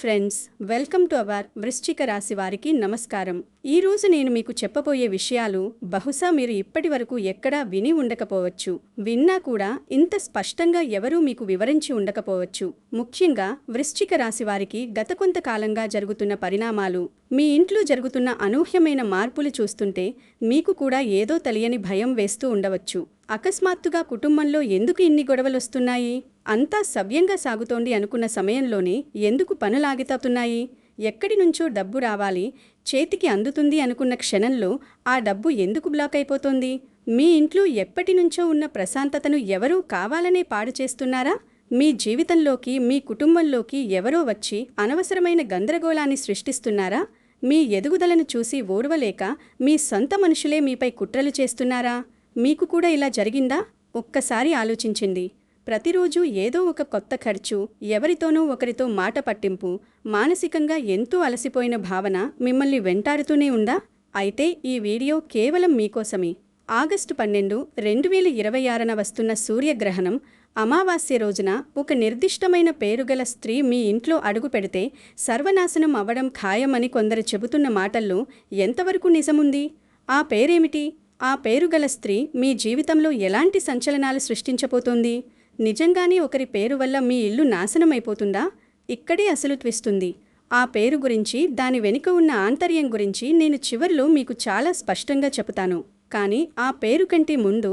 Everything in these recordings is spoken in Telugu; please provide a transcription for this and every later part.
ఫ్రెండ్స్, వెల్కమ్ టు అవర్ వృశ్చిక రాశి వారికి నమస్కారం. ఈ రోజు నేను మీకు చెప్పబోయే విషయాలు బహుశా మీరు ఇప్పటివరకు ఎక్కడా విని ఉండకపోవచ్చు. విన్నా కూడా ఇంత స్పష్టంగా ఎవరూ మీకు వివరించి ఉండకపోవచ్చు. ముఖ్యంగా వృశ్చిక రాశి వారికి గత కొంతకాలంగా జరుగుతున్న పరిణామాలు, మీ ఇంట్లో జరుగుతున్న అనూహ్యమైన మార్పులు చూస్తుంటే మీకు కూడా ఏదో తెలియని భయం వేస్తూ ఉండవచ్చు. అకస్మాత్తుగా కుటుంబంలో ఎందుకు ఇన్ని గొడవలొస్తున్నాయి? అంతా సవ్యంగా సాగుతోంది అనుకున్న సమయంలోనే ఎందుకు పనులాగిపోతున్నాయి? ఎక్కడి నుంచో డబ్బు రావాలి, చేతికి అందుతుంది అనుకున్న క్షణంలో ఆ డబ్బు ఎందుకు బ్లాక్ అయిపోతోంది? మీ ఇంట్లో ఎప్పటి నుంచో ఉన్న ప్రశాంతతను ఎవరూ కావాలనే పాడు చేస్తున్నారా? మీ జీవితంలోకి, మీ కుటుంబంలోకి ఎవరో వచ్చి అనవసరమైన గందరగోళాన్ని సృష్టిస్తున్నారా? మీ ఎదుగుదలను చూసి ఓర్వలేక మీ సొంత మనుషులే మీపై కుట్రలు చేస్తున్నారా? మీకు కూడా ఇలా జరిగిందా? ఒక్కసారి ఆలోచించింది. ప్రతిరోజు ఏదో ఒక కొత్త ఖర్చు, ఎవరితోనో ఒకరితో మాట పట్టింపు, మానసికంగా ఎంతో అలసిపోయిన భావన మిమ్మల్ని వెంటాడుతూనే ఉందా? అయితే ఈ వీడియో కేవలం మీకోసమే. ఆగస్టు 12, 2026న వస్తున్న సూర్యగ్రహణం అమావాస్య రోజున ఒక నిర్దిష్టమైన పేరుగల స్త్రీ మీ ఇంట్లో అడుగు పెడితే సర్వనాశనం అవ్వడం ఖాయమని కొందరు చెబుతున్న మాటల్లో ఎంతవరకు నిజముంది? ఆ పేరేమిటి? ఆ పేరుగల స్త్రీ మీ జీవితంలో ఎలాంటి సంచలనాలు సృష్టించబోతోంది? నిజంగానే ఒకరి పేరు వల్ల మీ ఇల్లు నాశనమైపోతుందా? ఇక్కడే అసలు ట్విస్ట్ ఉంది. ఆ పేరు గురించి, దాని వెనుక ఉన్న ఆంతర్యం గురించి నేను చివర్లో మీకు చాలా స్పష్టంగా చెబుతాను. కానీ ఆ పేరు కంటే ముందు,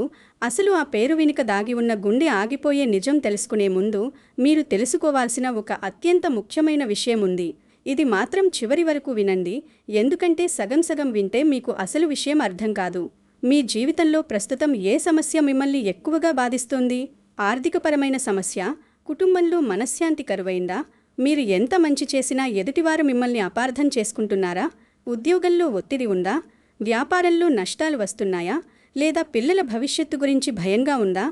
అసలు ఆ పేరు వెనుక దాగి ఉన్న గుండె ఆగిపోయే నిజం తెలుసుకునే ముందు మీరు తెలుసుకోవాల్సిన ఒక అత్యంత ముఖ్యమైన విషయం ఉంది. ఇది మాత్రం చివరి వరకు వినండి, ఎందుకంటే సగం సగం వింటే మీకు అసలు విషయం అర్థం కాదు. మీ జీవితంలో ప్రస్తుతం ఏ సమస్య మిమ్మల్ని ఎక్కువగా బాధిస్తోంది? ఆర్థికపరమైన సమస్య? కుటుంబంలో మనశ్శాంతి కరువైందా? మీరు ఎంత మంచి చేసినా ఎదుటివారు మిమ్మల్ని అపార్థం చేసుకుంటున్నారా? ఉద్యోగంలో ఒత్తిడి ఉందా? వ్యాపారంలో నష్టాలు వస్తున్నాయా? లేదా పిల్లల భవిష్యత్తు గురించి భయంగా ఉందా?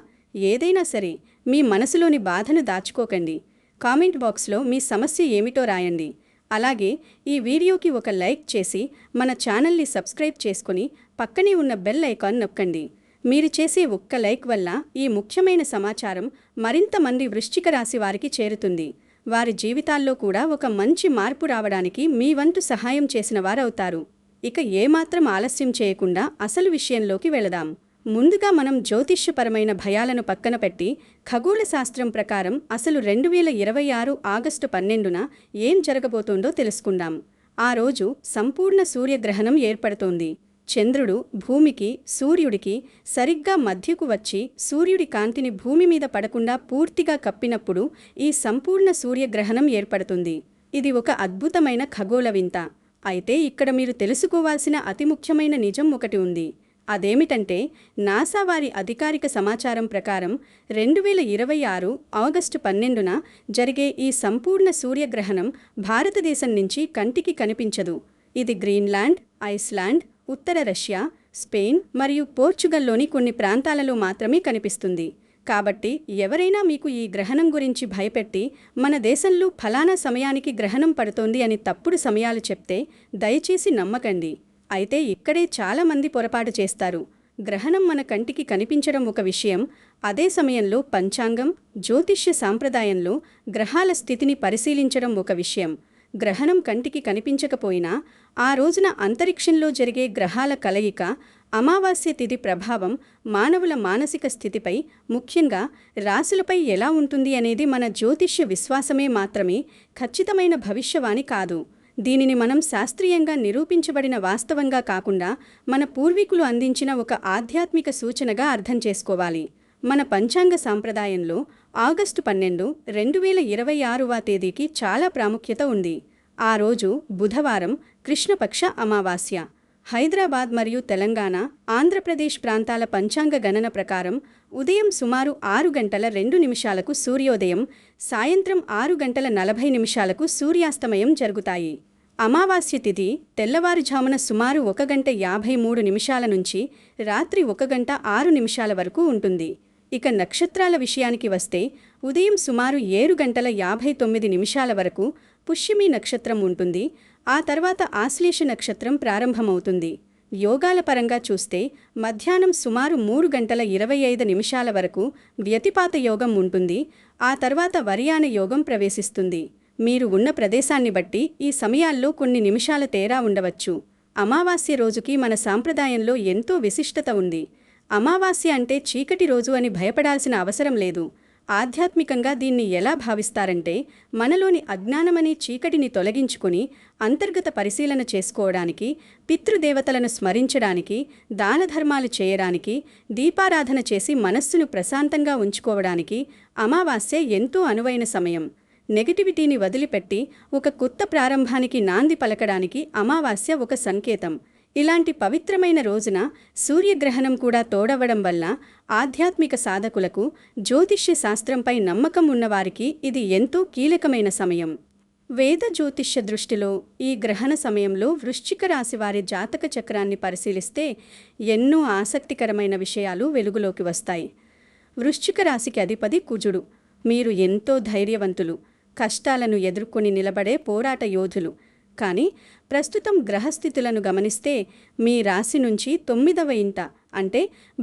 ఏదైనా సరే, మీ మనసులోని బాధను దాచుకోకండి. కామెంట్ బాక్స్లో మీ సమస్య ఏమిటో రాయండి. అలాగే ఈ వీడియోకి ఒక లైక్ చేసి మన ఛానల్ని సబ్స్క్రైబ్ చేసుకుని పక్కనే ఉన్న బెల్ ఐకాన్ నొక్కండి. మీరు చేసే ఒక్క లైక్ వల్ల ఈ ముఖ్యమైన సమాచారం మరింత మంది వృశ్చిక రాశి వారికి చేరుతుంది. వారి జీవితాల్లో కూడా ఒక మంచి మార్పు రావడానికి మీ వంతు సహాయం చేసిన వారవుతారు. ఇక ఏమాత్రం ఆలస్యం చేయకుండా అసలు విషయంలోకి వెళదాం. ముందుగా మనం జ్యోతిష్యపరమైన భయాలను పక్కన పెట్టి ఖగోళ శాస్త్రం ప్రకారం అసలు 2026 ఆగస్టు 12న ఏం జరగబోతోందో తెలుసుకుందాం. ఆ రోజు సంపూర్ణ సూర్యగ్రహణం ఏర్పడుతోంది. చంద్రుడు భూమికి, సూర్యుడికి సరిగ్గా మధ్యకు వచ్చి సూర్యుడి కాంతిని భూమి మీద పడకుండా పూర్తిగా కప్పినప్పుడు ఈ సంపూర్ణ సూర్యగ్రహణం ఏర్పడుతుంది. ఇది ఒక అద్భుతమైన ఖగోళ వింత. అయితే ఇక్కడ మీరు తెలుసుకోవాల్సిన అతి ముఖ్యమైన నిజం ఒకటి ఉంది. అదేమిటంటే, నాసా వారి అధికారిక సమాచారం ప్రకారం 2026 ఆగస్టు 12న జరిగే ఈ సంపూర్ణ సూర్యగ్రహణం భారతదేశం నుంచి కంటికి కనిపించదు. ఇది గ్రీన్లాండ్, ఐస్లాండ్, ఉత్తర రష్యా, స్పెయిన్ మరియు పోర్చుగల్లోని కొన్ని ప్రాంతాలలో మాత్రమే కనిపిస్తుంది. కాబట్టి ఎవరైనా మీకు ఈ గ్రహణం గురించి భయపెట్టి మన దేశంలో ఫలానా సమయానికి గ్రహణం పడుతోంది అని తప్పుడు సమయాలు చెప్తే దయచేసి నమ్మకండి. అయితే ఇక్కడే చాలామంది పొరపాటు చేస్తారు. గ్రహణం మన కంటికి కనిపించడం ఒక విషయం, అదే సమయంలో పంచాంగం, జ్యోతిష్య సాంప్రదాయంలో గ్రహాల స్థితిని పరిశీలించడం ఒక విషయం. గ్రహణం కంటికి కనిపించకపోయినా ఆ రోజున అంతరిక్షంలో జరిగే గ్రహాల కలయిక, అమావాస్య తిథి ప్రభావం మానవుల మానసిక స్థితిపై, ముఖ్యంగా రాశులపై ఎలా ఉంటుంది అనేది మన జ్యోతిష్య విశ్వాసమే మాత్రమే, ఖచ్చితమైన భవిష్యవాణి కాదు. దీనిని మనం శాస్త్రీయంగా నిరూపించబడిన వాస్తవంగా కాకుండా మన పూర్వీకులు అందించిన ఒక ఆధ్యాత్మిక సూచనగా అర్థం చేసుకోవాలి. మన పంచాంగ సాంప్రదాయంలో ఆగస్టు 12, 2026వ తేదీకి చాలా ప్రాముఖ్యత ఉంది. ఆ రోజు బుధవారం, కృష్ణపక్ష అమావాస్య. హైదరాబాద్ మరియు తెలంగాణ, ఆంధ్రప్రదేశ్ ప్రాంతాల పంచాంగ గణన ప్రకారం ఉదయం సుమారు 6:02 సూర్యోదయం, సాయంత్రం 6:40 సూర్యాస్తమయం జరుగుతాయి. అమావాస్య తిథి తెల్లవారుజామున సుమారు 1:53 నుంచి రాత్రి 1:06 వరకు ఉంటుంది. ఇక నక్షత్రాల విషయానికి వస్తే ఉదయం సుమారు 7:59 వరకు పుష్యమి నక్షత్రం ఉంటుంది. ఆ తర్వాత ఆశ్లేష నక్షత్రం ప్రారంభమవుతుంది. యోగాల పరంగా చూస్తే మధ్యాహ్నం సుమారు 3:25 వరకు వ్యతిపాత యోగం ఉంటుంది. ఆ తర్వాత వరియాన యోగం ప్రవేశిస్తుంది. మీరు ఉన్న ప్రదేశాన్ని బట్టి ఈ సమయాల్లో కొన్ని నిమిషాల తేడా ఉండవచ్చు. అమావాస్య రోజుకి మన సాంప్రదాయంలో ఎంతో విశిష్టత ఉంది. అమావాస్య అంటే చీకటి రోజు అని భయపడాల్సిన అవసరం లేదు. ఆధ్యాత్మికంగా దీన్ని ఎలా భావిస్తారంటే, మనలోని అజ్ఞానమనే చీకటిని తొలగించుకుని అంతర్గత పరిశీలన చేసుకోవడానికి, పితృదేవతలను స్మరించడానికి, దానధర్మాలు చేయడానికి, దీపారాధన చేసి మనస్సును ప్రశాంతంగా ఉంచుకోవడానికి అమావాస్య ఎంతో అనువైన సమయం. నెగటివిటీని వదిలిపెట్టి ఒక కొత్త ప్రారంభానికి నాంది పలకడానికి అమావాస్య ఒక సంకేతం. ఇలాంటి పవిత్రమైన రోజున సూర్యగ్రహణం కూడా తోడవడం వల్ల ఆధ్యాత్మిక సాధకులకు, జ్యోతిష్య శాస్త్రంపై నమ్మకం ఉన్నవారికి ఇది ఎంతో కీలకమైన సమయం. వేద జ్యోతిష్య దృష్టిలో ఈ గ్రహణ సమయంలో వృశ్చిక రాశి వారి జాతక చక్రాన్ని పరిశీలిస్తే ఎన్నో ఆసక్తికరమైన విషయాలు వెలుగులోకి వస్తాయి. వృశ్చిక రాశికి అధిపతి కుజుడు. మీరు ఎంతో ధైర్యవంతులు, కష్టాలను ఎదుర్కొని నిలబడే పోరాట యోధులు. కానీ ప్రస్తుతం గ్రహస్థితులను గమనిస్తే మీ రాశి నుంచి 9వ ఇంట అంటే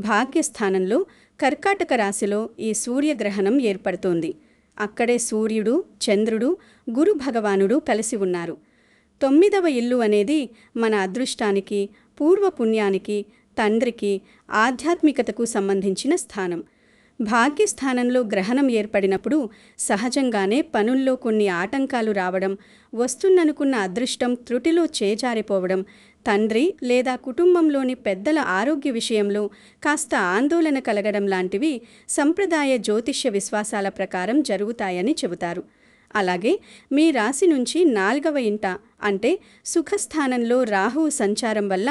భాగ్యస్థానంలో కర్కాటక రాశిలో ఈ సూర్యగ్రహణం ఏర్పడుతోంది. అక్కడే సూర్యుడు, చంద్రుడు, గురు భగవానుడు కలిసి ఉన్నారు. 9వ ఇల్లు అనేది మన అదృష్టానికి, పూర్వపుణ్యానికి, తండ్రికి, ఆధ్యాత్మికతకు సంబంధించిన స్థానం. భాగ్యస్థానంలో గ్రహణం ఏర్పడినప్పుడు సహజంగానే పనుల్లో కొన్ని ఆటంకాలు రావడం, వస్తున్ననుకున్న అదృష్టం త్రుటిలో చేజారిపోవడం, తండ్రి లేదా కుటుంబంలోని పెద్దల ఆరోగ్య విషయంలో కాస్త ఆందోళన కలగడం లాంటివి సంప్రదాయ జ్యోతిష్య విశ్వాసాల ప్రకారం జరుగుతాయని చెబుతారు. అలాగే మీ రాశి నుంచి 4వ ఇంట అంటే సుఖస్థానంలో రాహువు సంచారం వల్ల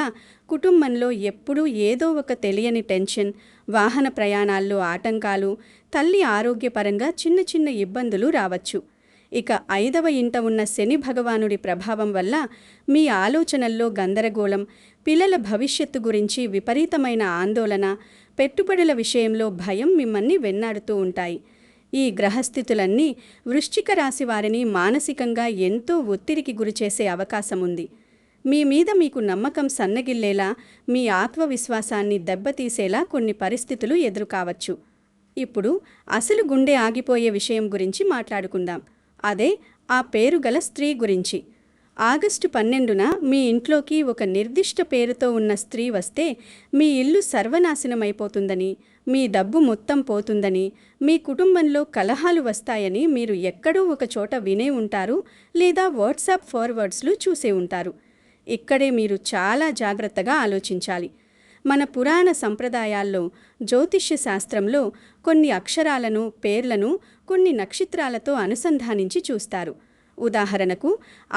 కుటుంబంలో ఎప్పుడూ ఏదో ఒక తెలియని టెన్షన్, వాహన ప్రయాణాల్లో ఆటంకాలు, తల్లి ఆరోగ్యపరంగా చిన్న చిన్న ఇబ్బందులు రావచ్చు. ఇక 5వ ఇంట ఉన్న శని భగవానుడి ప్రభావం వల్ల మీ ఆలోచనల్లో గందరగోళం, పిల్లల భవిష్యత్తు గురించి విపరీతమైన ఆందోళన, పెట్టుబడుల విషయంలో భయం మిమ్మల్ని వెన్నాడుతూ ఉంటాయి. ఈ గ్రహస్థితులన్నీ వృశ్చిక రాశి వారిని మానసికంగా ఎంతో ఒత్తిడికి గురిచేసే అవకాశం ఉంది. మీ మీద మీకు నమ్మకం సన్నగిల్లేలా, మీ ఆత్మవిశ్వాసాన్ని దెబ్బతీసేలా కొన్ని పరిస్థితులు ఎదురుకావచ్చు. ఇప్పుడు అసలు గుండె ఆగిపోయే విషయం గురించి మాట్లాడుకుందాం. అదే ఆ పేరుగల స్త్రీ గురించి. ఆగస్టు 12న మీ ఇంట్లోకి ఒక నిర్దిష్ట పేరుతో ఉన్న స్త్రీ వస్తే మీ ఇల్లు సర్వనాశనమైపోతుందని, మీ డబ్బు మొత్తం పోతుందని, మీ కుటుంబంలో కలహాలు వస్తాయని మీరు ఎక్కడో ఒక చోట వినే ఉంటారు, లేదా వాట్సాప్ ఫార్వర్డ్స్లు చూసే ఉంటారు. ఇక్కడే మీరు చాలా జాగ్రత్తగా ఆలోచించాలి. మన పురాణ సంప్రదాయాల్లో, జ్యోతిష్య శాస్త్రంలో కొన్ని అక్షరాలను, పేర్లను కొన్ని నక్షత్రాలతో అనుసంధానించి చూస్తారు. ఉదాహరణకు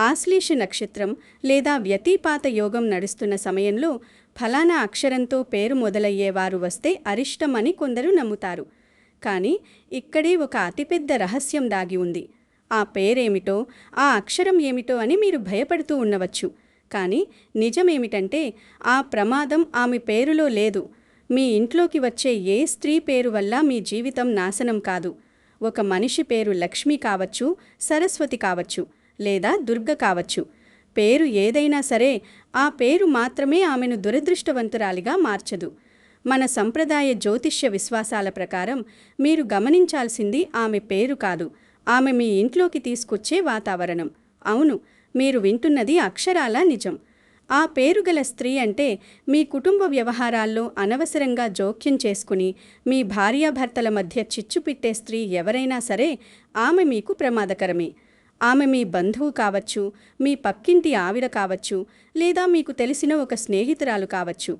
ఆశ్లేష నక్షత్రం లేదా వ్యతిపాత యోగం నడుస్తున్న సమయంలో ఫలానా అక్షరంతో పేరు మొదలయ్యేవారు వస్తే అరిష్టం అని కొందరు నమ్ముతారు. కానీ ఇక్కడే ఒక అతిపెద్ద రహస్యం దాగి ఉంది. ఆ పేరేమిటో, ఆ అక్షరం ఏమిటో అని మీరు భయపడుతూ ఉండవచ్చు. కానీ నిజమేమిటంటే ఆ ప్రమాదం ఆమె పేరులో లేదు. మీ ఇంట్లోకి వచ్చే ఏ స్త్రీ పేరు వల్ల మీ జీవితం నాశనం కాదు. ఒక మనిషి పేరు లక్ష్మి కావచ్చు, సరస్వతి కావచ్చు, లేదా దుర్గ కావచ్చు. పేరు ఏదైనా సరే ఆ పేరు మాత్రమే ఆమెను దురదృష్టవంతురాలిగా మార్చదు. మన సంప్రదాయ జ్యోతిష్య విశ్వాసాల ప్రకారం మీరు గమనించాల్సింది ఆమె పేరు కాదు, ఆమె మీ ఇంట్లోకి తీసుకొచ్చే వాతావరణం. అవును, మీరు వింటున్నది అక్షరాలా నిజం. ఆ పేరుగల స్త్రీ అంటే మీ కుటుంబ వ్యవహారాల్లో అనవసరంగా జోక్యం చేసుకుని మీ భార్యాభర్తల మధ్య చిచ్చు పెట్టే స్త్రీ ఎవరైనా సరే ఆమె మీకు ప్రమాదకరమే. ఆమె మీ బంధువు కావచ్చు, మీ పక్కింటి ఆవిడ కావచ్చు, లేదా మీకు తెలిసిన ఒక స్నేహితురాలు కావచ్చు.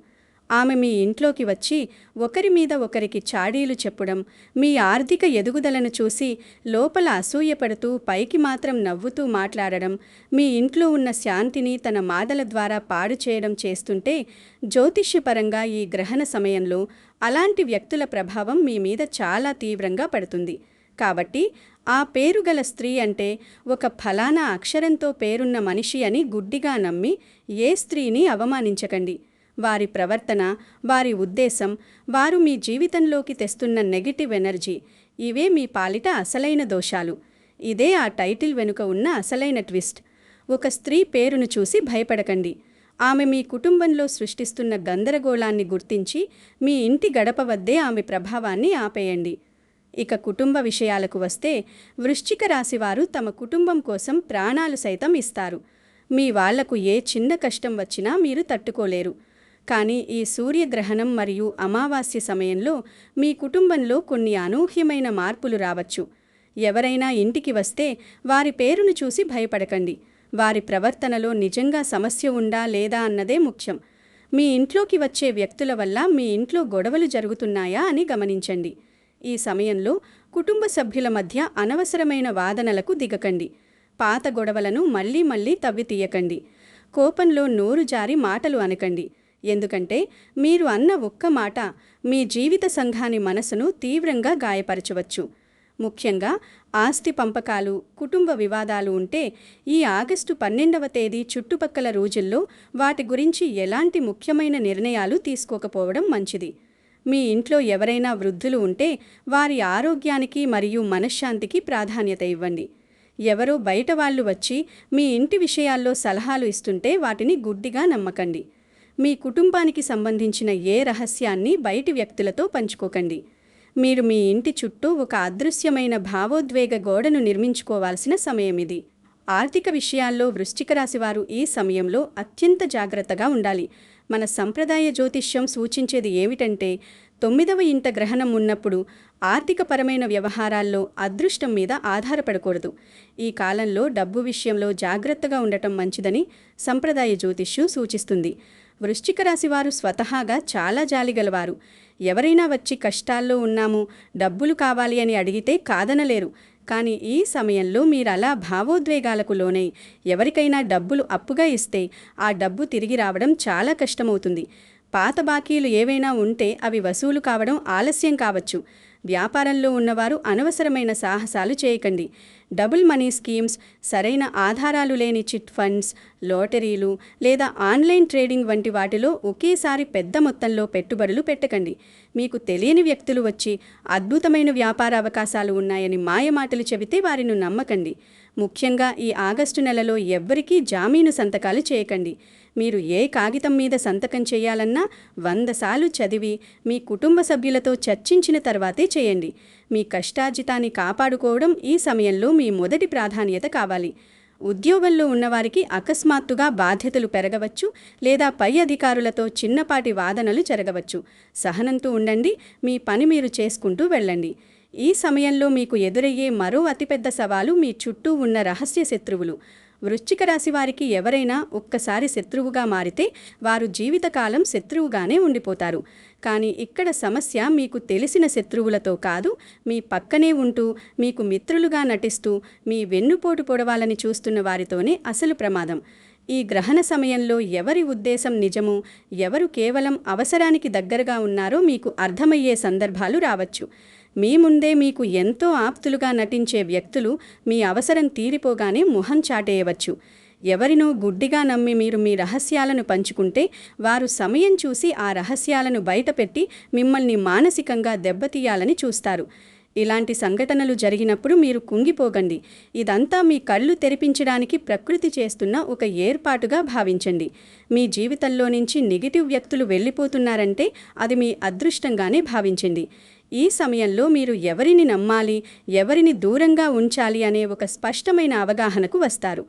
ఆమె మీ ఇంట్లోకి వచ్చి ఒకరి మీద ఒకరికి చాడీలు చెప్పడం, మీ ఆర్థిక ఎదుగుదలను చూసి లోపల అసూయపడుతూ పైకి మాత్రం నవ్వుతూ మాట్లాడడం, మీ ఇంట్లో ఉన్న శాంతిని తన మాటల ద్వారా పాడు చేయడం చేస్తుంటే జ్యోతిష్యపరంగా ఈ గ్రహణ సమయంలో అలాంటి వ్యక్తుల ప్రభావం మీ మీద చాలా తీవ్రంగా పడుతుంది. కాబట్టి ఆ పేరుగల స్త్రీ అంటే ఒక ఫలానా అక్షరంతో పేరున్న మనిషి అని గుడ్డిగా నమ్మి ఏ స్త్రీని అవమానించకండి. వారి ప్రవర్తన, వారి ఉద్దేశం, వారు మీ జీవితంలోకి తెస్తున్న నెగటివ్ ఎనర్జీ, ఇవే మీ పాలిట అసలైన దోషాలు. ఇదే ఆ టైటిల్ వెనుక ఉన్న అసలైన ట్విస్ట్. ఒక స్త్రీ పేరును చూసి భయపడకండి. ఆమె మీ కుటుంబంలో సృష్టిస్తున్న గందరగోళాన్ని గుర్తించి మీ ఇంటి గడప వద్దే ఆమె ప్రభావాన్ని ఆపేయండి. ఇక కుటుంబ విషయాలకు వస్తే వృశ్చిక రాశివారు తమ కుటుంబం కోసం ప్రాణాలు సైతం ఇస్తారు. మీ వాళ్లకు ఏ చిన్న కష్టం వచ్చినా మీరు తట్టుకోలేరు. కానీ ఈ సూర్యగ్రహణం మరియు అమావాస్య సమయంలో మీ కుటుంబంలో కొన్ని అనూహ్యమైన మార్పులు రావచ్చు. ఎవరైనా ఇంటికి వస్తే వారి పేరును చూసి భయపడకండి. వారి ప్రవర్తనలో నిజంగా సమస్య ఉందా లేదా అన్నదే ముఖ్యం. మీ ఇంట్లోకి వచ్చే వ్యక్తుల వల్ల మీ ఇంట్లో గొడవలు జరుగుతున్నాయా అని గమనించండి. ఈ సమయంలో కుటుంబ సభ్యుల మధ్య అనవసరమైన వాదనలకు దిగకండి. పాత గొడవలను మళ్లీ మళ్లీ తవ్వి తీయకండి. కోపంలో నోరు జారి మాటలు అనకండి. ఎందుకంటే మీరు అన్న ఒక్క మాట మీ జీవిత సంఘాని మనసును తీవ్రంగా గాయపరచవచ్చు. ముఖ్యంగా ఆస్తి పంపకాలు, కుటుంబ వివాదాలు ఉంటే ఈ ఆగస్టు 12వ తేదీ చుట్టుపక్కల రోజుల్లో వాటి గురించి ఎలాంటి ముఖ్యమైన నిర్ణయాలు తీసుకోకపోవడం మంచిది. మీ ఇంట్లో ఎవరైనా వృద్ధులు ఉంటే వారి ఆరోగ్యానికి మరియు మనశ్శాంతికి ప్రాధాన్యత ఇవ్వండి. ఎవరో బయట వాళ్ళు వచ్చి మీ ఇంటి విషయాల్లో సలహాలు ఇస్తుంటే వాటిని గుడ్డిగా నమ్మకండి. మీ కుటుంబానికి సంబంధించిన ఏ రహస్యాన్ని బయటి వ్యక్తులతో పంచుకోకండి. మీరు మీ ఇంటి చుట్టూ ఒక అదృశ్యమైన భావోద్వేగ గోడను నిర్మించుకోవాల్సిన సమయం ఇది. ఆర్థిక విషయాల్లో వృశ్చిక రాశివారు ఈ సమయంలో అత్యంత జాగ్రత్తగా ఉండాలి. మన సంప్రదాయ జ్యోతిష్యం సూచించేది ఏమిటంటే 9వ ఇంట గ్రహణం ఉన్నప్పుడు ఆర్థికపరమైన వ్యవహారాల్లో అదృష్టం మీద ఆధారపడకూడదు. ఈ కాలంలో డబ్బు విషయంలో జాగ్రత్తగా ఉండటం మంచిదని సంప్రదాయ జ్యోతిష్యం సూచిస్తుంది. వృశ్చిక రాశివారు స్వతహాగా చాలా జాలిగలవారు. ఎవరైనా వచ్చి కష్టాల్లో ఉన్నాము, డబ్బులు కావాలి అని అడిగితే కాదనలేరు. కానీ ఈ సమయంలో మీరలా భావోద్వేగాలకు లోనై ఎవరికైనా డబ్బులు అప్పుగా ఇస్తే ఆ డబ్బు తిరిగి రావడం చాలా కష్టమవుతుంది. పాత బాకీలు ఏవైనా ఉంటే అవి వసూలు కావడం ఆలస్యం కావచ్చు. వ్యాపారంలో ఉన్నవారు అనవసరమైన సాహసాలు చేయకండి. డబుల్ మనీ స్కీమ్స్, సరైన ఆధారాలు లేని చిట్ ఫండ్స్, లాటరీలు లేదా ఆన్లైన్ ట్రేడింగ్ వంటి వాటిలో ఒకేసారి పెద్ద మొత్తంలో పెట్టుబడులు పెట్టకండి. మీకు తెలియని వ్యక్తులు వచ్చి అద్భుతమైన వ్యాపార అవకాశాలు ఉన్నాయని మాయమాటలు చెబితే వారిని నమ్మకండి. ముఖ్యంగా ఈ ఆగస్టు నెలలో ఎవ్వరికీ జామీను సంతకాలు చేయకండి. మీరు ఏ కాగితం మీద సంతకం చేయాలన్నా 100 సార్లు చదివి మీ కుటుంబ సభ్యులతో చర్చించిన తర్వాతే చేయండి. మీ కష్టార్జితాన్ని కాపాడుకోవడం ఈ సమయంలో మీ మొదటి ప్రాధాన్యత కావాలి. ఉద్యోగంలో ఉన్నవారికి అకస్మాత్తుగా బాధ్యతలు పెరగవచ్చు లేదా పై అధికారులతో చిన్నపాటి వాదనలు జరగవచ్చు. సహనంతో ఉండండి. మీ పని మీరు చేసుకుంటూ వెళ్ళండి. ఈ సమయంలో మీకు ఎదురయ్యే మరో అతిపెద్ద సవాలు మీ చుట్టూ ఉన్న రహస్య శత్రువులు. వృశ్చిక రాశి వారికి ఎవరైనా ఒక్కసారి శత్రువుగా మారితే వారు జీవితకాలం శత్రువుగానే ఉండిపోతారు. కానీ ఇక్కడ సమస్య మీకు తెలిసిన శత్రువులతో కాదు, మీ పక్కనే ఉంటూ మీకు మిత్రులుగా నటిస్తూ మీ వెన్నుపోటు పొడవాలని చూస్తున్న వారితోనే అసలు ప్రమాదం. ఈ గ్రహణ సమయంలో ఎవరి ఉద్దేశం నిజము, ఎవరు కేవలం అవసరానికి దగ్గరగా ఉన్నారో మీకు అర్థమయ్యే సందర్భాలు రావచ్చు. మీ ముందే మీకు ఎంతో ఆప్తులుగా నటించే వ్యక్తులు మీ అవసరం తీరిపోగానే మొహం చాటేయవచ్చు. ఎవరినో గుడ్డిగా నమ్మి మీరు మీ రహస్యాలను పంచుకుంటే వారు సమయం చూసి ఆ రహస్యాలను బయటపెట్టి మిమ్మల్ని మానసికంగా దెబ్బతీయాలని చూస్తారు. ఇలాంటి సంఘటనలు జరిగినప్పుడు మీరు కుంగిపోకండి. ఇదంతా మీ కళ్ళు తెరిపించడానికి ప్రకృతి చేస్తున్న ఒక ఏర్పాటుగా భావించండి. మీ జీవితంలో నుంచి నెగిటివ్ వ్యక్తులు వెళ్ళిపోతున్నారంటే అది మీ అదృష్టంగానే భావించండి. ఈ సమయంలో మీరు ఎవరిని నమ్మాలి, ఎవరిని దూరంగా ఉంచాలి అనే ఒక స్పష్టమైన అవగాహనకు వస్తారు.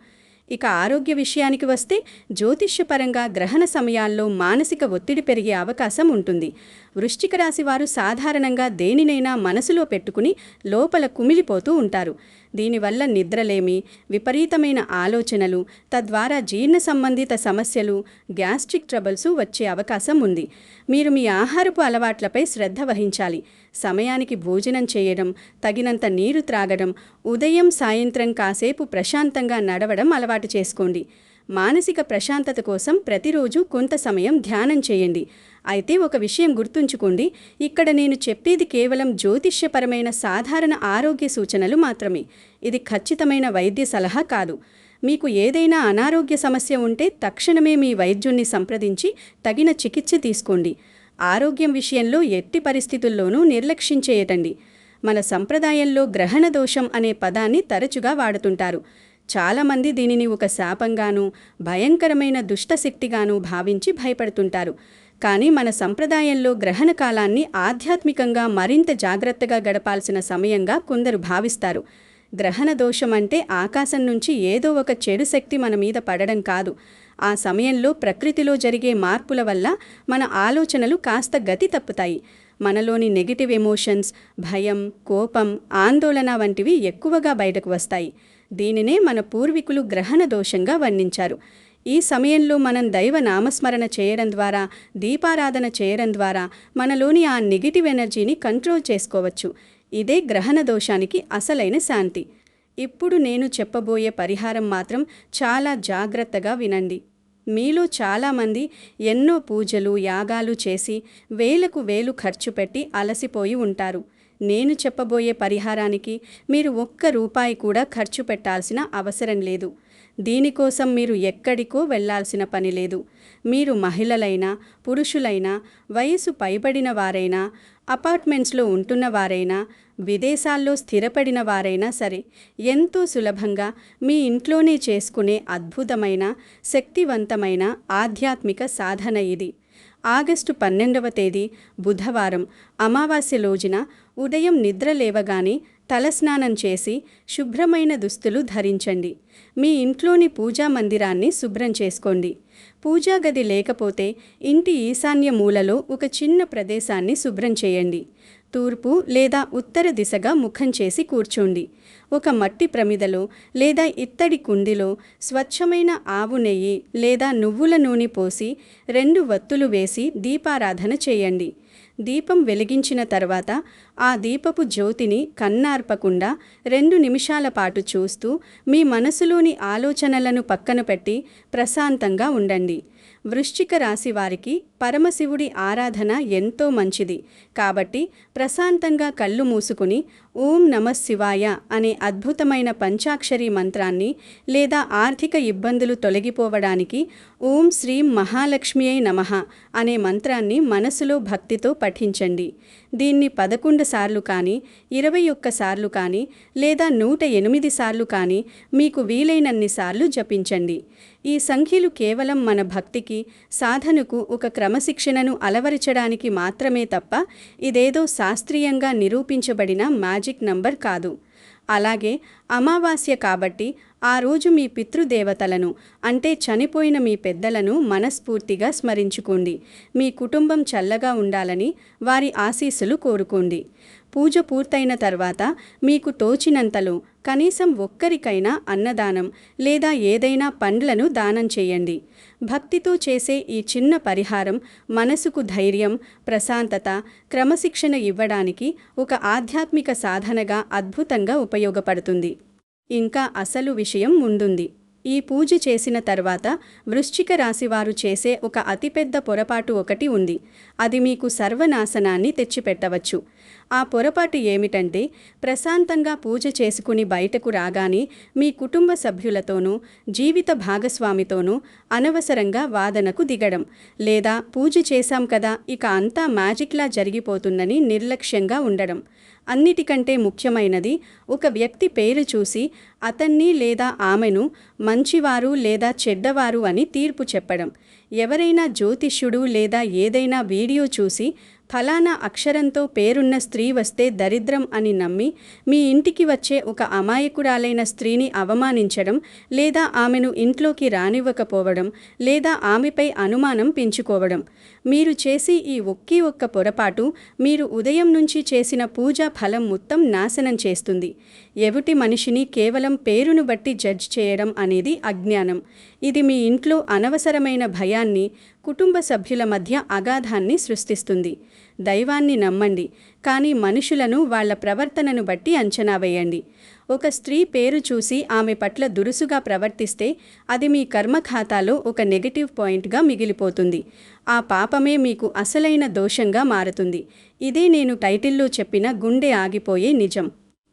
ఇక ఆరోగ్య విషయానికి వస్తే జ్యోతిష్యపరంగా గ్రహణ సమయాల్లో మానసిక ఒత్తిడి పెరిగే అవకాశం ఉంటుంది. వృశ్చిక రాశి వారు సాధారణంగా దేనినైనా మనసులో పెట్టుకుని లోపల కుమిలిపోతూ ఉంటారు. దీనివల్ల నిద్రలేమి, విపరీతమైన ఆలోచనలు, తద్వారా జీర్ణ సంబంధిత సమస్యలు, గ్యాస్ట్రిక్ ట్రబుల్స్ వచ్చే అవకాశం ఉంది. మీరు మీ ఆహారపు అలవాట్లపై శ్రద్ధ వహించాలి. సమయానికి భోజనం చేయడం, తగినంత నీరు త్రాగడం, ఉదయం సాయంత్రం కాసేపు ప్రశాంతంగా నడవడం అలవాటు చేసుకోండి. మానసిక ప్రశాంతత కోసం ప్రతిరోజు కొంత సమయం ధ్యానం చేయండి. అయితే ఒక విషయం గుర్తుంచుకోండి, ఇక్కడ నేను చెప్పేది కేవలం జ్యోతిష్యపరమైన సాధారణ ఆరోగ్య సూచనలు మాత్రమే. ఇది ఖచ్చితమైన వైద్య సలహా కాదు. మీకు ఏదైనా అనారోగ్య సమస్య ఉంటే తక్షణమే మీ వైద్యుణ్ణి సంప్రదించి తగిన చికిత్స తీసుకోండి. ఆరోగ్యం విషయంలో ఎట్టి పరిస్థితుల్లోనూ నిర్లక్ష్యం చేయకండి. మన సంప్రదాయంలో గ్రహణ దోషం అనే పదాన్ని తరచుగా వాడుతుంటారు. చాలామంది దీనిని ఒక శాపంగానూ భయంకరమైన దుష్టశక్తిగానూ భావించి భయపడుతుంటారు. కానీ మన సంప్రదాయంలో గ్రహణ కాలాన్ని ఆధ్యాత్మికంగా మరింత జాగ్రత్తగా గడపాల్సిన సమయంగా కొందరు భావిస్తారు. గ్రహణ దోషం అంటే ఆకాశం నుంచి ఏదో ఒక చెడు శక్తి మన మీద పడడం కాదు. ఆ సమయంలో ప్రకృతిలో జరిగే మార్పుల వల్ల మన ఆలోచనలు కాస్త గతి తప్పుతాయి. మనలోని నెగిటివ్ ఎమోషన్స్, భయం, కోపం, ఆందోళన వంటివి ఎక్కువగా బయటకు వస్తాయి. దీనినే మన పూర్వీకులు గ్రహణ దోషంగా వర్ణించారు. ఈ సమయంలో మనం దైవ నామస్మరణ చేయడం ద్వారా, దీపారాధన చేయడం ద్వారా మనలోని ఆ నెగిటివ్ ఎనర్జీని కంట్రోల్ చేసుకోవచ్చు. ఇదే గ్రహణ దోషానికి అసలైన శాంతి. ఇప్పుడు నేను చెప్పబోయే పరిహారం మాత్రం చాలా జాగ్రత్తగా వినండి. మీలో చాలామంది ఎన్నో పూజలు, యాగాలు చేసి వేలకు వేలు ఖర్చు పెట్టి అలసిపోయి ఉంటారు. నేను చెప్పబోయే పరిహారానికి మీరు ఒక్క రూపాయి కూడా ఖర్చు పెట్టాల్సిన అవసరం లేదు. దీనికోసం మీరు ఎక్కడికో వెళ్లాల్సిన పని లేదు. మీరు మహిళలైనా, పురుషులైనా, వయసు పైబడిన వారైనా, అపార్ట్మెంట్స్లో ఉంటున్న వారైనా, విదేశాల్లో స్థిరపడిన వారైనా సరే, ఎంతో సులభంగా మీ ఇంట్లోనే చేసుకునే అద్భుతమైన, శక్తివంతమైన ఆధ్యాత్మిక సాధన ఇది. ఆగస్టు 12వ తేదీ బుధవారం అమావాస్య రోజున ఉదయం నిద్ర లేవగానే తలస్నానం చేసి శుభ్రమైన దుస్తులు ధరించండి. మీ ఇంట్లోని పూజా మందిరాన్ని శుభ్రం చేసుకోండి. పూజా గది లేకపోతే ఇంటి ఈశాన్య మూలలో ఒక చిన్న ప్రదేశాన్ని శుభ్రం చేయండి. తూర్పు లేదా ఉత్తర దిశగా ముఖం చేసి కూర్చోండి. ఒక మట్టి ప్రమిదలో లేదా ఇత్తడి కుండిలో స్వచ్ఛమైన ఆవు నెయ్యి లేదా నువ్వుల నూనె పోసి 2 వత్తులు వేసి దీపారాధన చేయండి. దీపం వెలిగించిన తర్వాత ఆ దీపపు జ్యోతిని కన్నార్పకుండా 2 నిమిషాల పాటు చూస్తూ మీ మనసులోని ఆలోచనలను పక్కన పెట్టి ప్రశాంతంగా ఉండండి. వృశ్చిక రాశి వారికి పరమశివుడి ఆరాధన ఎంతో మంచిది. కాబట్టి ప్రశాంతంగా కళ్ళు మూసుకుని ఓం నమః శివాయ అనే అద్భుతమైన పంచాక్షరి మంత్రాన్ని లేదా ఆర్థిక ఇబ్బందులు తొలగిపోవడానికి ఓం శ్రీం మహాలక్ష్మియై నమః అనే మంత్రాన్ని మనసులో భక్తితో పఠించండి. దీన్ని 11 సార్లు కానీ, 21 సార్లు కానీ, లేదా 108 సార్లు కానీ మీకు వీలైనన్ని సార్లు జపించండి. ఈ సంఖ్యలు కేవలం మన భక్తికి, సాధనకు ఒక క్రమశిక్షణను అలవరచడానికి మాత్రమే తప్ప ఇదేదో శాస్త్రీయంగా నిరూపించబడిన మ్యాజిక్ నంబర్ కాదు. అలాగే అమావాస్య కాబట్టి ఆ రోజు మీ పితృదేవతలను అంటే చనిపోయిన మీ పెద్దలను మనస్ఫూర్తిగా స్మరించుకోండి. మీ కుటుంబం చల్లగా ఉండాలని వారి ఆశీస్సులు కోరుకోండి. పూజ పూర్తయిన తర్వాత మీకు తోచినంతలో కనీసం ఒక్కరికైనా అన్నదానం లేదా ఏదైనా పండ్లను దానం చేయండి. భక్తితో చేసే ఈ చిన్న పరిహారం మనసుకు ధైర్యం, ప్రశాంతత, క్రమశిక్షణ ఇవ్వడానికి ఒక ఆధ్యాత్మిక సాధనగా అద్భుతంగా ఉపయోగపడుతుంది. ఇంకా అసలు విషయం ముందుంది. ఈ పూజ చేసిన తర్వాత వృశ్చిక రాశివారు చేసే ఒక అతిపెద్ద పొరపాటు ఒకటి ఉంది. అది మీకు సర్వనాశనాన్ని తెచ్చిపెట్టవచ్చు. ఆ పొరపాటు ఏమిటంటే ప్రశాంతంగా పూజ చేసుకుని బయటకు రాగానే మీ కుటుంబ సభ్యులతోనూ, జీవిత భాగస్వామితోనూ అనవసరంగా వాదనకు దిగడం, లేదా పూజ చేశాం కదా ఇక అంతా మ్యాజిక్లా జరిగిపోతుందని నిర్లక్ష్యంగా ఉండడం. అన్నిటికంటే ముఖ్యమైనది ఒక వ్యక్తి పేరు చూసి అతన్ని లేదా ఆమెను మంచివారు లేదా చెడ్డవారు అని తీర్పు చెప్పడం. ఎవరైనా జ్యోతిష్యుడు లేదా ఏదైనా వీడియో చూసి ఫలానా అక్షరంతో పేరున్న స్త్రీ వస్తే దరిద్రం అని నమ్మి మీ ఇంటికి వచ్చే ఒక అమాయకురాలైన స్త్రీని అవమానించడం, లేదా ఆమెను ఇంట్లోకి రానివ్వకపోవడం, లేదా ఆమెపై అనుమానం పెంచుకోవడం. మీరు చేసి ఈ ఒక్క పొరపాటు మీరు ఉదయం నుంచి చేసిన పూజా ఫలం మొత్తం నాశనం చేస్తుంది. ఎదుటి మనిషిని కేవలం పేరును బట్టి జడ్జ్ చేయడం అనేది అజ్ఞానం. ఇది మీ ఇంట్లో అనవసరమైన భయాన్ని, కుటుంబ సభ్యుల మధ్య అగాధాన్ని సృష్టిస్తుంది. దైవాన్ని నమ్మండి, కానీ మనుషులను వాళ్ల ప్రవర్తనను బట్టి అంచనా వేయండి. ఒక స్త్రీ పేరు చూసి ఆమె పట్ల దురుసుగా ప్రవర్తిస్తే అది మీ కర్మఖాతాలో ఒక నెగటివ్ పాయింట్గా మిగిలిపోతుంది. ఆ పాపమే మీకు అసలైన దోషంగా మారుతుంది. ఇదే నేను టైటిల్లో చెప్పిన గుండె ఆగిపోయే నిజం.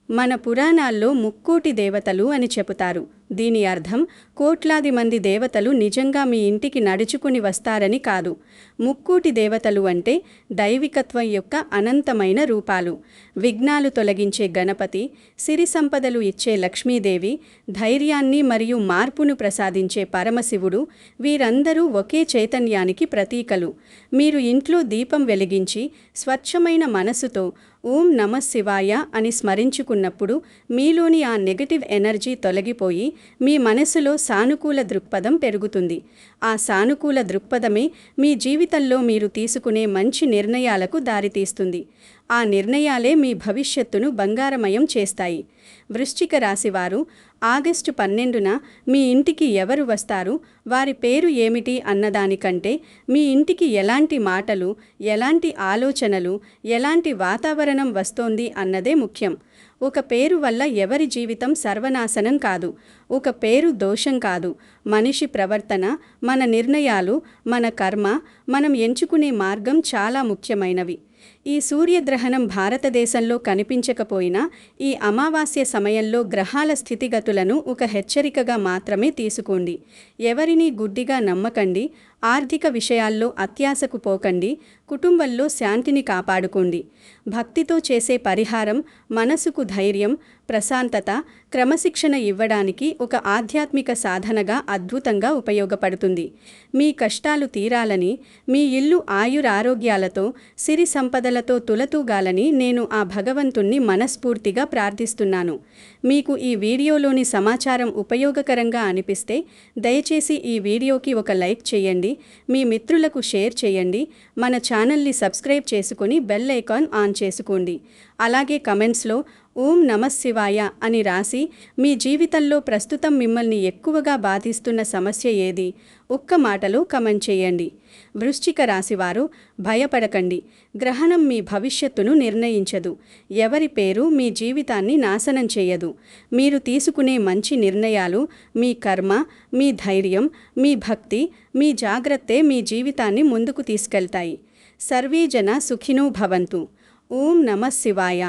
మన పురాణాల్లో ముక్కోటి దేవతలు అని చెబుతారు. దీని అర్థం కోట్లాది మంది దేవతలు నిజంగా మీ ఇంటికి నడుచుకుని వస్తారని కాదు. ముక్కోటి దేవతలు అంటే దైవికత్వం యొక్క అనంతమైన రూపాలు. విఘ్నాలు తొలగించే గణపతి, సిరి సంపదలు ఇచ్చే లక్ష్మీదేవి, ధైర్యాన్ని మరియు మార్పును ప్రసాదించే పరమశివుడు, వీరందరూ ఒకే చైతన్యానికి ప్రతీకలు. మీరు ఇంట్లో దీపం వెలిగించి స్వచ్ఛమైన మనసుతో ఓం నమః శివాయ అని స్మరించుకున్నప్పుడు మీలోని ఆ నెగటివ్ ఎనర్జీ తొలగిపోయి మీ మనసులో సానుకూల దృక్పథం పెరుగుతుంది. ఆ సానుకూల దృక్పథమే మీ జీవితంలో మీరు తీసుకునే మంచి నిర్ణయాలకు దారితీస్తుంది. ఆ నిర్ణయాలే మీ భవిష్యత్తును బంగారమయం చేస్తాయి. వృశ్చిక రాశివారు ఆగస్టు 12న మీ ఇంటికి ఎవరు వస్తారు, వారి పేరు ఏమిటి అన్నదానికంటే మీ ఇంటికి ఎలాంటి మాటలు, ఎలాంటి ఆలోచనలు, ఎలాంటి వాతావరణం వస్తోంది అన్నదే ముఖ్యం. ఒక పేరు వల్ల ఎవరి జీవితం సర్వనాశనం కాదు. ఒక పేరు దోషం కాదు. మనిషి ప్రవర్తన, మన నిర్ణయాలు, మన కర్మ, మనం ఎంచుకునే మార్గం చాలా ముఖ్యమైనవి. ఈ సూర్యగ్రహణం భారతదేశంలో కనిపించకపోయినా ఈ అమావాస్య సమయంలో గ్రహాల స్థితిగతులను ఒక హెచ్చరికగా మాత్రమే తీసుకోండి. ఎవరినీ గుడ్డిగా నమ్మకండి. ఆర్థిక విషయాల్లో అత్యాశకు పోకండి. కుటుంబంలో శాంతిని కాపాడుకోండి. భక్తితో చేసే పరిహారం మనసుకు ధైర్యం, ప్రశాంతత, క్రమశిక్షణ ఇవ్వడానికి ఒక ఆధ్యాత్మిక సాధనగా అద్భుతంగా ఉపయోగపడుతుంది. మీ కష్టాలు తీరాలని, మీ ఇల్లు ఆయురారోగ్యాలతో, సిరి సంపదలతో తులతూగాలని నేను ఆ భగవంతుణ్ణి మనస్ఫూర్తిగా ప్రార్థిస్తున్నాను. మీకు ఈ వీడియోలోని సమాచారం ఉపయోగకరంగా అనిపిస్తే దయచేసి ఈ వీడియోకి ఒక లైక్ చేయండి. మీ మిత్రులకు షేర్ చేయండి. మన ఛానల్ని సబ్స్క్రైబ్ చేసుకొని బెల్ ఐకాన్ ఆన్ చేసుకోండి. అలాగే కమెంట్స్లో ఓం నమః శివాయ అని రాసి మీ జీవితంలో ప్రస్తుతం మిమ్మల్ని ఎక్కువగా బాధిస్తున్న సమస్య ఏది ఒక్క మాటలో కమెంట్ చేయండి. వృశ్చిక రాశివారు భయపడకండి. గ్రహణం మీ భవిష్యత్తును నిర్ణయించదు. ఎవరి పేరు మీ జీవితాన్ని నాశనం చేయదు. మీరు తీసుకునే మంచి నిర్ణయాలు, మీ కర్మ, మీ ధైర్యం, మీ భక్తి, మీ జాగ్రత్తే మీ జీవితాన్ని ముందుకు తీసుకెళ్తాయి. సర్వే జన సుఖినో భవంతు. ఓం నమః శివాయ.